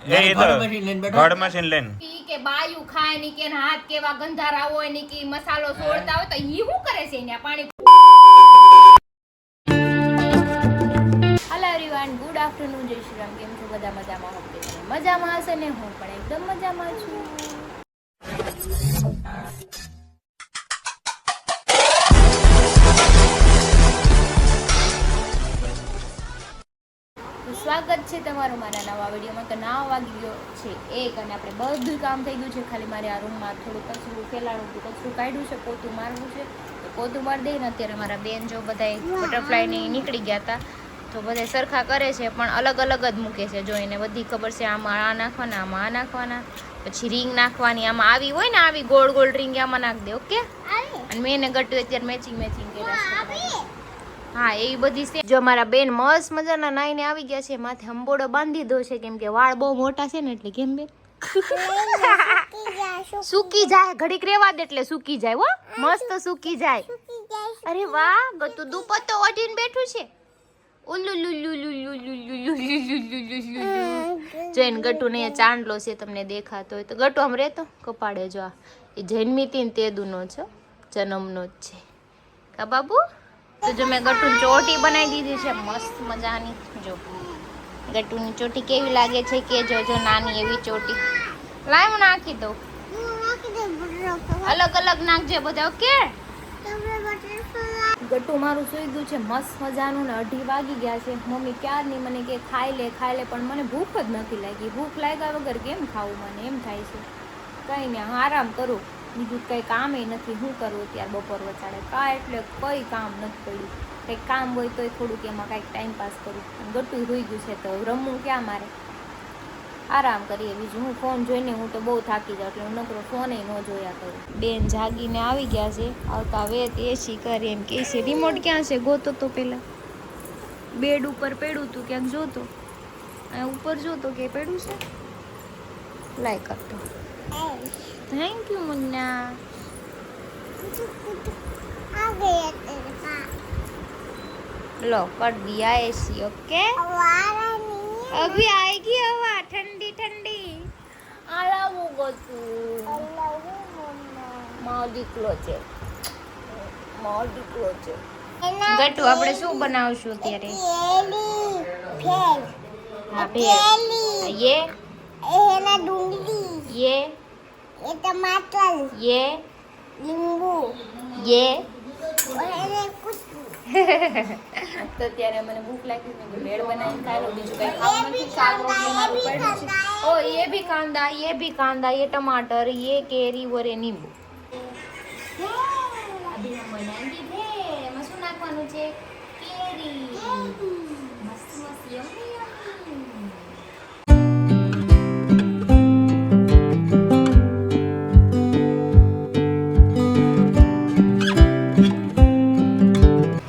એ તો ઘડ મશીન લઈને ઈ કે બાયું ખાય ની કે હાથ કેવા ગંધારા હોય ની કે મસાલો છોડતા હોય તો ઈ શું કરે છે અહીંયા પાણી. હેલો એવરીવન, ગુડ આફ્ટરનૂન, જય શ્રી રામ. કેમ છો બધા? મજામાં હો? મજામાં હશે ને? હું પણ એકદમ મજામાં છું. સ્વાગત છે તમારું મારા નવા વિડીયોમાં. તો 9 વાગી ગયો છે 1 અને આપણે બધું કામ થઈ ગયું છે. ખાલી મારે આ રૂમમાં થોડું કચરું ફેલાડવું હતું, કચરું કાઢ્યું છે, પોતું મારવું છે. તો પોતું મારી દઈને અત્યારે મારા બેન જો બધા બટરફ્લાયની નીકળી ગયા હતા તો બધા સરખા કરે છે પણ અલગ અલગ જ મૂકે છે. જો એને બધી ખબર છે, આમાં આ નાખવાના, આમાં આ નાખવાના, પછી રીંગ નાખવાની, આમાં આવી હોય ને આવી ગોળ ગોળ રીંગ આમાં નાખ દે. ઓકે, અને મેં એને ગટ્ટુ અત્યારે મેચિંગ કર્યા છે. હા, એવી બધી છે. જો મારા બેન મસ્ત મજાના નાઈને આવી ગયા છે. માથે હંબોડો બાંધી દો છે કેમ કે વાળ બહુ મોટા છે ને એટલે. કેમ બેન? સૂકી જાય, ઘડીક રેવા દે એટલે સૂકી જાય. હો, મસ્ત સૂકી જાય. અરે વાહ, ગતું દુપટ્ટો ઓઢીને બેઠું છે. જૈન ગટુ ને ચાંદલો છે, તમને દેખાતો હોય તો. ગટુ આમ રેતો કપાડે. જો આ એ જન્મીતી ને તે દુનો છે, જન્મનો જ છે કા બાબુ. તો જો મેં ગટુની ચોટી બનાવી દીધી છે મસ્ત મજાની. જો ગટુની ચોટી કેવી લાગે છે કે જો નાની એવી ચોટી. લાય હું નાખી દઉં, અલગ અલગ નાખજે બધા. ઓકે, ગટ્ટુ મારું સુઈ ગયું છે મસ્ત મજાનું ને 2:30 વાગી ગયા છે. મમ્મી ક્યારની મને કે ખાઈ લે પણ મને ભૂખ જ નથી લાગી. ભૂખ લાગ્યા વગર કેમ ખાવું? મને એમ થાય છે કંઈ નહીં, હું આરામ કરું, બીજું કંઈ કામ નથી. શું કરવું ત્યારે બપોર વચાડે કાંઈ, એટલે કંઈ કામ નથી પડ્યું. કંઈક કામ હોય તોય થોડુંક એમાં કાંઈક ટાઈમ પાસ કરું. ગટ્ટુ હોઈ ગયું છે તો રમવું ક્યાં મારે, આરામ કરીએ. બીજું હું ફોન જોઈને હું તો બહુ થાકી જાઉં એટલે હું નકરો ફોને ન જોયા કરું. બેન જાગીને આવી ગયા છે, આવતા વેત એસી કરી એમ કે છે. રિમોટ ક્યાં છે? ગોતો તો પેલા બેડ ઉપર પડ્યું તું, ક્યાંક જોતો. અહીંયા ઉપર જોતો કે પડ્યું છે. લાઈક કરતો. Thank you Munna. लो कर दिया एसी. ओके, अभी आएगी हवा ठंडी ठंडी. आलावू गतू माँ દીકલો છે, મારો દીકલો છે. ગટુ આપણે શું બનાવશું અત્યારે? હા, ભેળ. ये ना डूंगरी, ये टमाटर, ये नींबू, ये તો ત્યારે મને ભૂખ લાગી મેં ભેળ બનાવીને ખાઈ લો. બીજું કઈ ખાવું નથી. શાક રોટલી મારું પડ્યું છે. ઓ ये भी कांदा, ये भी कांदा, ये टमाटर, ये केरी और ये नींबू. अभी हम बनाएंगे भेल. એમાં શું નાખવાનું છે? કેરી. મસ્ત મસ્ત યમ્મી યમ્મી.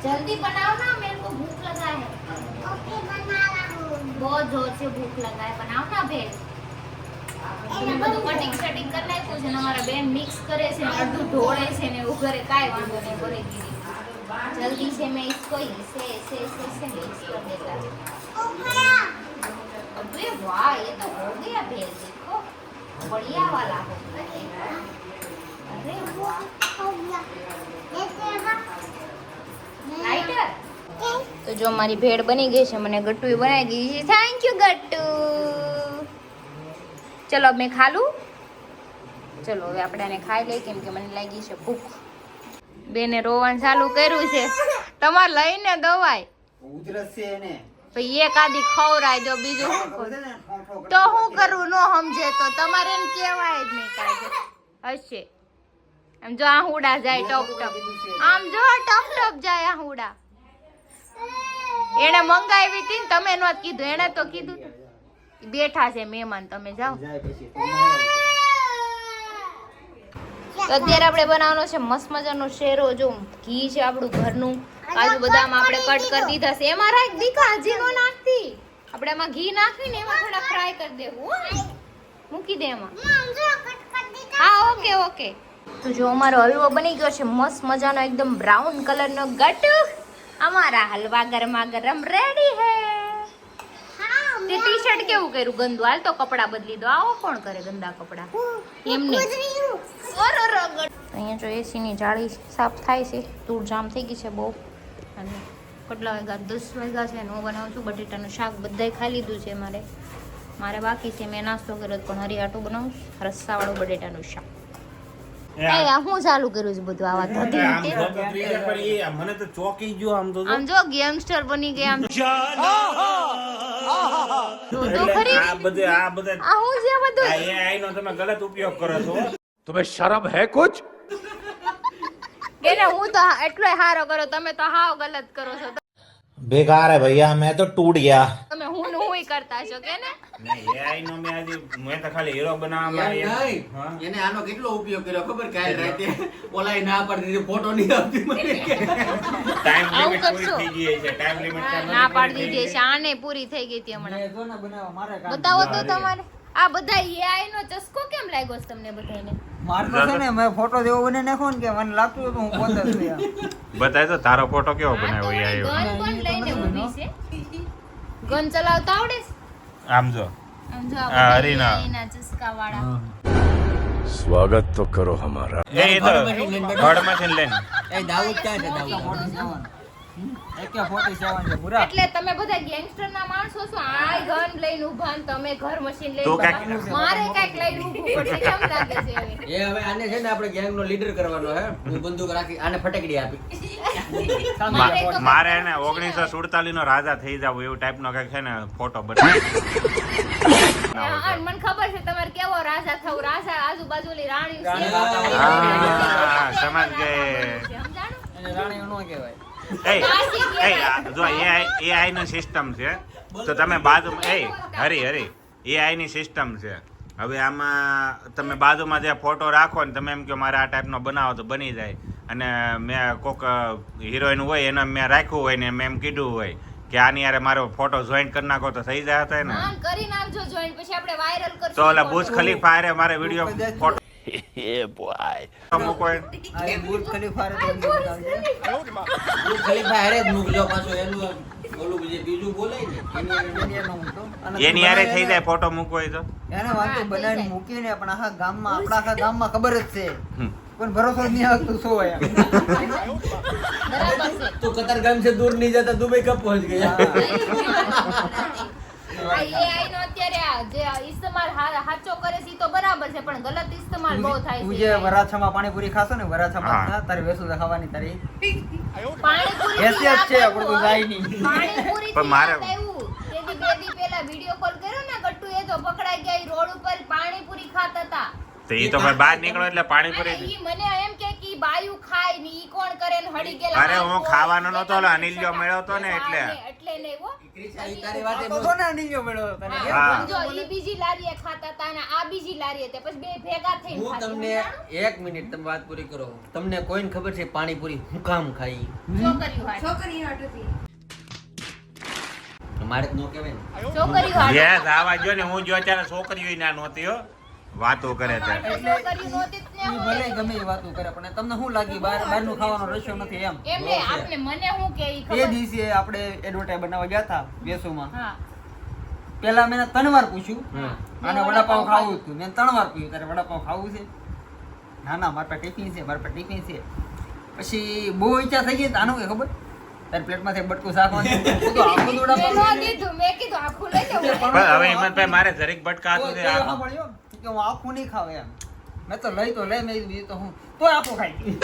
जल्दी बनाओ ना, मेरे को भूख लगा है. ओके, बना रहा हूँ. बहुत जोर से भूख लगा है, बनाओ ना भेल. તમે બધું કટિંગ સેટિંગ કરી નાખ્યું છે ને અમારા બેન મિક્સ કરે છે, અડધું ઢોળે છે ને એવું કરે. કાંઈ વાંધો નહીં, ભરી ગઈ. जल्दी से मैं इसको से मिक्स कर देता हूँ. अबे वाह, ये तो हो गया भेल. देखो बढ़िया वाला हो गया. अरे वाह, हो गया. लाइटर. तो जो हमारी भेड़ बनी गई है, मैंने गट्टू बनाई दी है. थैंक यू गट्टू. चलो अब मैं खा लूँ. चलो હવે આપણે આને ખાઈ લઈએ કેમ કે મને લાગી છે ભૂખ. બેને રોવાનું ચાલુ કર્યું છે. તમારે લઈને દવાઈ ઉધરસ છે એને પછી એક આદી ખવરાય જો, બીજું શું કરું તો શું કરવું? ન સમજે તો તમારે એમ કહેવાય જ નહીં કાંઈ. હશે આમ જો આહુડા જાય ટપ ટપ, આમ જો ટપ ટપ જાય આહુડા. એને મંગાવી હતી ને તમે નહોત કીધું, એને તો કીધું. બેઠા છે મહેમાન, તમે જાઓ. તો અત્યારે આપણે બનાવવાનો છે મસ્ત મજાનો શેરો. જો ઘી છે આપણું ઘરનું, કાજુ બદામ આપણે કટ કરી દીધા છે. એમાં રાખ દીકા, હજી નો નાખતી. આપણે એમાં ઘી નાખીને એમાં થોડા ફ્રાય કરી દેવું. મૂકી દે એમાં. હા, ઓકે ઓકે. તો જો અમારો હલવો બની ગયો છે મસ્ત મજાનો, એકદમ બ્રાઉન કલરનો. ગટુ, અમારા હલવા ગરમા ગરમ રેડી હે. તે ટી-શર્ટ કેવું કર્યું ગંદુ? હાલ તો કપડા બદલી દો. આવો કોણ કરે ગંદા કપડા? એમને અહીંયા જો એસી ની જાળી સાફ થાય છે. ધૂળ જામ થઈ ગઈ છે બહુ. અને કેટલા વાગ્યા? 10 વાગ્યા છે. હું બનાવું છું બટેટાનું શાક. બધાય ખાઈ લીધું છે. મારે બાકી છે. મેં નાસ્તો કર્યો પણ હરિયાટું બનાવું રસ્સાવાળું બટેટાનું શાક. હું ચાલુ કર્યું છે બધું આવા મને તો ચોકી ગયો આમ તો આમ જો ગેંગસ્ટર બની ગયા આમ જો તો ખરી આ બધે આ હું છે બધું AI નો તમે ગલત ઉપયોગ કરો છો तुम्हें शर्म है कुछ? એને હું તો એટલો હારો કરો, તમે તો હાવ ગલત કરો છો. बेकार है भैया मैं तो टूट गया તમે હું નું હુંય કરતા છો કે ને? નહીં AI નો મેં તો ખાલી હીરો બનાવવામાં એને આનો કેટલો ઉપયોગ કર્યો ખબર? કાલ રાતે ઓલાય ના પાડી દીધી, ફોટો નહીં આવતી મને. ટાઈમ લિમિટ પૂરી થઈ ગઈ છે. ટાઈમ લિમિટ ના પાડી દીધી છે. આને પૂરી થઈ ગઈ હતી હમણાં. બતાવો તો તમારે આ બધા AI નો ચસ્કો કેમ લાગ્યો છે તમને બધાને? મારતો છે ને મેં ફોટો જેવો બને નાખો ને કે મને લાગતું હતું હું પોતે જ છું. બતાય તો તારો ફોટો કેવો બનાવ્યો AI ગન પણ લઈને ઊભી છે. ગન ચલાવતા આવડે છે? આમ જો આમ જો આ હરીના. એના ચસ્કા વાળા. स्वागत तो करो हमारा. એ તો ગોડ મશીન લઈને એ દાઉદ ક્યાં છે? દાઉદ AK-47 છે પૂરા. એટલે તમે બધા ગેંગસ્ટર ના માણસો છો. આ ગન લઈને ઊભા ને તમે ઘર મશીન લઈને તું ઊભા. કાંઈક- મારે કાંઈક લઈને ઊભું પડશે કેમ લાગે છે હવે? એ હવે આને છે ને આપણે ગેંગ નો લીડર કરવાનો હે. હું બંદૂક રાખી આને ફટકડી આપી. મારે એને 1947 નો રાજા થઈ જાવ એવું ટાઈપ નો કઈક છે ને ફોટો બનાવ. હા, મને ખબર છે તમારે કેવો રાજા થવું. રાજા આજુબાજુની રાણી છે. હા, સમજ ગયે. સમજાણું? એને રાણીઓ નો કહેવાય. જો AI ની સિસ્ટમ છે તો તમે બાજુમાં હરી AI ની સિસ્ટમ છે. હવે આમાં તમે બાજુમાં જે ફોટો રાખો ને તમે એમ કે મારે આ ટાઈપનો બનાવો તો બની જાય. અને મેં કોક હિરોઈન હોય એને મેં રાખ્યું હોય ને મેં એમ કીધું હોય કે આની યારે મારો ફોટો જોઈન્ટ કરી નાખો તો થઈ જાય હતો ને. હા, કરી નાખજો જોઈન્ટ, પછી આપણે વાયરલ કરશું. તો ઓલા બુર્જ ખલીફા હારે મારે વિડીયો ફોટો મૂકો આ એ બુર્જ ખલીફા રે તો બતાવજે. બુર્જ ખલીફા હારે જ મૂકજો પાછો. એનું ઓલું બીજું બોલાય ને એનો મૂકતો. અને એની યારે થઈ જાય ફોટો મૂકવો હોય તો. એને વાંચો બનાવીને મૂકીને પણ આખા ગામમાં આપણા આખા ગામમાં ખબર જ છે હમ. પણ ભરોસો જ નહીં આવતું શું હોય એમ. બરાબર છે. તો કતારગામ से दूर नहीं जाता दुबई कब पहुंच गया? આ AI નો અત્યારે આ જે ઇસ્તેમાલ હાચો કરે છે ઈ તો બરાબર છે, પણ ગલત ઇસ્તેમાલ બહુ થાય તું છે. જે વરાછામાં પાણીપુરી ખાશો ને હા. વરાછામાં તારે વેસુ ખાવાની તારી પાણીપુરી હેસિયત છે આપણું તો જાય નહીં. પાણીપુરી પણ મારે- તેથી 2 દી પહેલા વિડિયો કોલ કર્યો ને ગટ્ટુ એ તો પકડાઈ ગયા. ઈ રોડ ઉપર પાણીપુરી ખાતા હતા. તો ઈ તો ભાઈ બહાર નીકળો એટલે અને પાણીપુરી. ઈ મને એમ કે ઈ બાયું ખાય ને ઈ કોણ કરે ને હળી ગયેલા. અરે હું ખાવાનો નતો, ઓલો અનિલ્યો મળ્યો તો ને એટલે. એટલે નહીં હો. તારી વાતે તો કોને નીકળ્યો મળ્યો તને કેમ? હા. જો ઈ બીજી લારીએ ખાતા હતા અને આ બીજી લારીએ તે પછી બે ભેગા થઈને હું ખાતા. તમને 1 મિનિટ તમે વાત પૂરી કરો. તમને કોઈને ખબર છે પાણીપુરી હું કામ ખાઈ? છોકરીઓ હાટુથી. મારે જ નો કહેવાય ને. છોકરીઓ હાટુ. યસ આવા જો ને હું જો અત્યારે છોકરીઓ ના નહોતી હો વાતો કરે છે. છોકરીઓ નહોતી જ ને ઈ હું. ભલે ગમે એ વાતો કરે પણ તમને શું લાગી બહારનું ખાવાનો રસ્યો નથી એમ. એમને આપને મને હું કે ઈ એ ખબર. દિવસે આપણે એડવર્ટાઈઝ બનાવવા ગયા હતા વેસુમાં. હા. પહેલા મેં 3 વાર પૂછ્યું હા. અને વડાપાવ ખાવું હતું. મેં 3 વાર પૂછ્યું તારે વડાપાવ ખાવું છે? ના ના મારા પાસે ટિફિન છે, મારા પાસે ટિફિન છે. પછી બહુ ઈચ્છા થઈ ગઈ તો આનું કઈ ખબર તારી પ્લેટમાંથી બટકું શાક વાંચી હું તો આખું જ મેં વડાપાવ નો લઈ લઈ. દીધું. મેં કીધું આખું લઈ જાઓ. પણ હવે હિંમતભાઈ મારે જરીક બટકા હતું તો સાંભળ્યો કે હું આખું નહીં ખાવ એમ. મેં તો લઈ તો લઈ મેં કીધું બીજું તો હું તોય આખું ખાઈ ગઈ.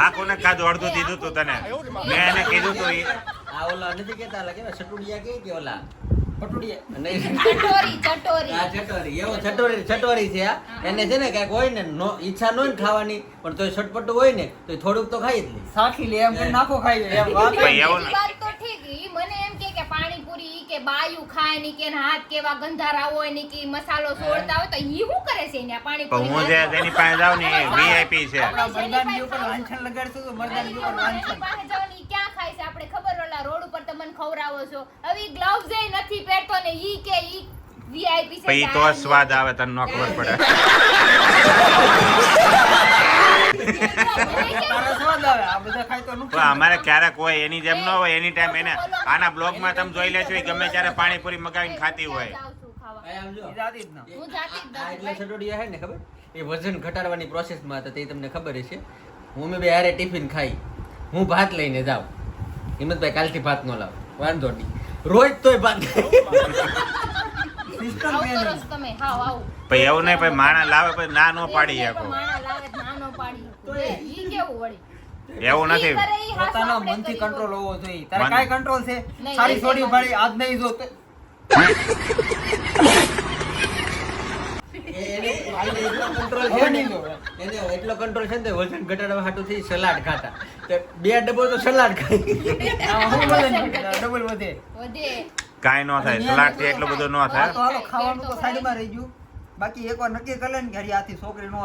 આ કોને ખાધું અડધું દીધું તું તને મેં એને કીધું તું આ ઓલા નથી કહેતા ઓલા કેવા સટુડિયા કે ઓલા પટુડીએ નહીં. ચટોરી ચટોરી. આ ચટોરી એવો ચટોરી છે આ. એને છે ને કાંઈક હોય ને ઈચ્છા ન હોય ને ખાવાની પણ તોય સટપટું હોય ને તો થોડુંક તો ખાઈ જ લે. સાખી લે એમ કરીને નાખો ખાઈ લે એમ વાત. ભાઈ એવું બીજી વાત તો ઠીક. ઈ મને એમ કે પાણીપુરી ઈ કે બાયું ખાય ની કે એના હાથ કેવા ગંધારા હોય ની કે ઈ મસાલો સોળતા હોય તો ઈ શું કરે છે એના પણ પાણીપુરી? હું જે તેની પાસે જાઉં ને એ VIP છે. આપણા મરદાનજી ઉપર વાંછન લગાડશું તો મરદાનજી ઉપર વાંછન. પાસે જવાની ઈ ક્યાં ખાય છે આપણે ખબર ઓલા રોડ ઉપર તમને ખવરાવો છો. હવે ઈ ગ્લોવ્સ એ નથી પહેરતો ને ઈ કે ઈ VIP છે. પછી તો સ્વાદ આવે તને ન ખબર પડે. તારો સ્વાદ આવે આ બધા ખાય તો પણ નુકસાન અમારે ક્યારેક હોય એની જેમ ન હોય, એની ટાઈમ એને આના બ્લોગમાં તમે જોઈ લેશો એ ગમે ત્યારે પાણીપુરી મગાવીને ખાતી હોય. જાઉં છું ખાવા. આ આમ જો. ઈ જાતી જ ના. હું જાતી જ આ નથી એટલા ભાઈ. છટોડિયા હે ને ખબર એ વજન ઘટાડવાની પ્રોસેસમાં હતા તે તમને ખબર હશે. હું અમે બે હારે ટિફિન ખાઈ, હું ભાત લઈને જાઉં, હિંમતભાઈ કાલથી ભાત ન લાવ, વાંધો નહીં, રોજ તોય ભાત સિસ્ટમ આવો મેન તો રસ તમે હાવ આવો. પછી એવું નહીં, પછી માણા લાવે પછી ના ન પાડી એવું શકો. નહીં, પણ માણા લાવે તો ના નો પાડી શકું. ઈ કેવું વળી? એવું ઈ નથી. કરે ઈ હાસુ પોતાના આપણે મનથી કરી કંટ્રોલ હોવો જોઈએ. તારે મન- કાંઈ કંટ્રોલ છે? નહીં, સારી નહીં, છોડી નહીં. ભાળી આજ નહીં જો તો- એને એટલો કંટ્રોલ છે ને, એને એટલો કંટ્રોલ છે ને તો વજન ઘટાડવા હાટુથી સલાડ ખાતા, તો 2 ડબ્બો તો સલાડ ખાઈ. આમાં શું વજન ઘટે? ડબલ વધે. વધે. કાંઈ ન થાય, સલાડથી એટલું બધું ન હા થાય. તો હાલો ખાવાનું તો સાઈડમાં રહી ગયું. બાકી એકવાર નક્કી કરી લે ને કે હરી આથી છોકરી નો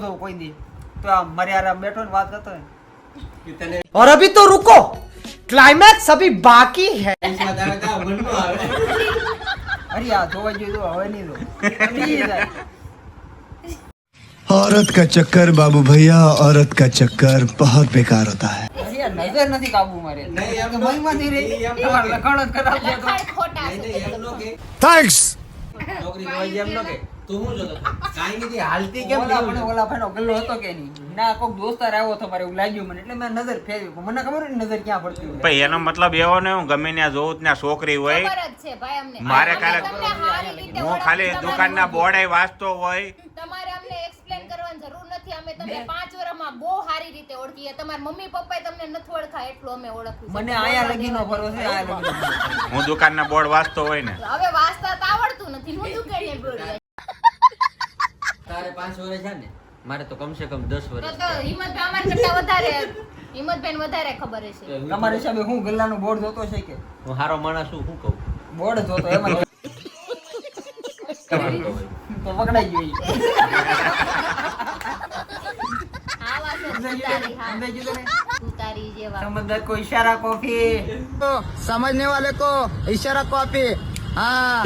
જવું કોઈ દી, તો આ મારે હારે આમ બેઠો ને વાત કરતો હોય ને, તને और अभी तो रुको, क्लाइमैक्स अभी बाकी है. પૈસા તારા કાં મનમાં આવે? હરી આ જોવા જોઈએ તો હવે નહીં જો પી જાય. औरत का चक्कर बाबू भैया, औरत का चक्कर बहुत बेकार होता है. હરી આ નજર નથી કાબુ મારે. નહીં, એમ કે મનમાં નહીં રહી. એમ તમારે લખાણ જ કરાવજો તો. લખાણ ખોટા નહીં, છે. નહીં, એમ ન કે. थैंक्स. છોકરી જોવા જેમ ન કે. તું શું જોતો હતો? કાંઈ નથી, હાલતી કેમ ઓલા નહીં? પણ ઓલા ભાઈનો ગલ્લો હતો કે નહીં? ના કોક દોસ્તાર આવ્યો તો મારે એવું લાગ્યું મને, એટલે મેં નજર ફેરવી. પણ મને ખબર હોય ને નજર ક્યાં પડતી હોય. પછી એનો મતલબ એવો ને હું ગમે ત્યાં જોઉં ત્યાં છોકરી હોય. ખબર જ છે ભાઈ અમને. મારે અમે કાલે- તમને સારી રીતે હું ખાલી ઓળખીએ. દુકાનના બોર્ડે વાંચતો હોય. તમારે અમને એક્સપ્લેન કરવાની જરૂર નથી. અમે તમને 5 વર્ષમાં બહુ સારી રીતે ઓળખીએ. તમારા મમ્મી પપ્પાએ તમને નથી ઓળખા એટલું અમે ઓળખ્યું છે. મને આયા લગીનો ભરોસો છે, આયા લગીનો. હું દુકાનના બોર્ડ વાંચતો હોય ને. હવે વાંચતા તો આવડતું નથી. હું દુકાને બોલું. તારે 5 વર્ષ છે ને, મારે તો કમસે કમ 10 તો વર્ષ. તો હિંમતભાઈ અમારા કરતા વધારે હિંમતભાઈ વધારે ખબર હશે. તમારા હિસાબે હું ગલ્લાનું બોર્ડ જોતો છે કે હું હારો માણસ છું, શું કહું? બોર્ડ જોતો એમાં તો પકડાઈ ગયો ઈ. આવા છે તુતારી, હા. સમજાઈ ગયું તને? તુતારી જેવા. समझदार को इशारा कॉफी समझने वाले को इशारा कॉपी. हाँ.